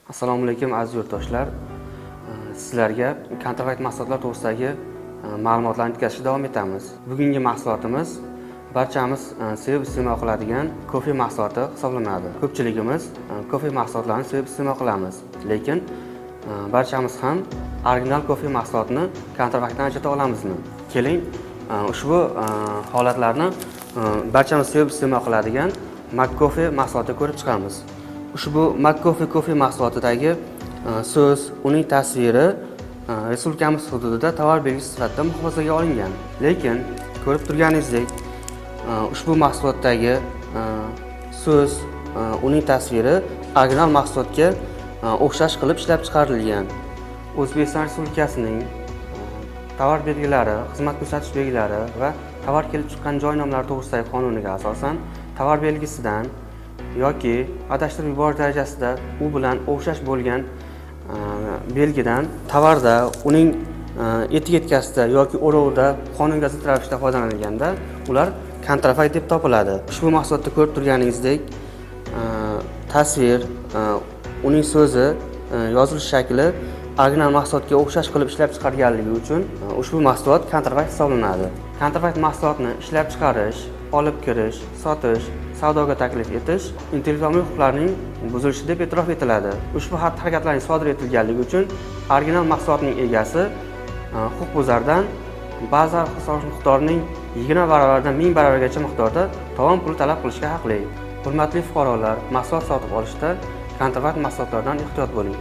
Assalomu alaykum aziz yurtdoshlar. Sizlarga kontrakt mahsulotlar to'g'risidagi ma'lumotlarni yetkazishda davom etamiz. Bugungi mahsulotimiz barchamiz sevib iste'mol qiladigan kofe mahsuloti hisoblanadi. Ko'pchiligimiz kofe mahsulotlarini sevib iste'mol qilamiz, lekin barchamiz ham original kofe mahsulotini kontraktdan ajrata olamizmi? Keling, ushbu holatlarni barchamiz sevib iste'mol qiladigan McCoffee mahsulotini ko'rib chiqamiz. Ushbu McCoffee kofe mahsulotidagi so'z, uning tasviri respublikamiz hududida tovar belgisi sifatida muhofazaga olingan. Lekin ko'rib turganingizdek, ushbu mahsulotdagi so'z, uning tasviri original mahsulotga o'xshash qilib ishlab chiqarilgan. O'zbekiston Respublikasining tovar belgilari, xizmat ko'rsatish belgilari va tovar kelib chiqqan joy nomlari to'g'risidagi qonuniga asosan tovar belgisidan yoki adashtirib yuborish darajasida u bilan o'xshash bo'lgan belgidan tovarda, uning etiketkasida yoki o'rovida qonunga zid ravishda foydalanilganda ular kontrafakt deb topiladi. Ushbu mahsulotda ko'rib turganingizdek, tasvir, uning so'zi, yozilish shakli original mahsulotga o'xshash qilib ishlab chiqarganligi uchun ushbu mahsulot kontrafakt hisoblanadi. Kontrafakt mahsulotni ishlab chiqarish, olib kirish, sotish, savdoga taklif etish intellektual huquqlarning buzilishi deb e'tirof etiladi. Ushbu xatti-harakatlarning sodir etilganligi uchun original mahsulotning egasi huquqbuzardan ba'zi hisob miqdorining 20 baravaridan 1000 baravargacha miqdorda tovon puli talab qilishga haqli. Hurmatli fuqarolar, mahsulot sotib olishda kontrafakt mahsulotlardan ehtiyot bo'ling.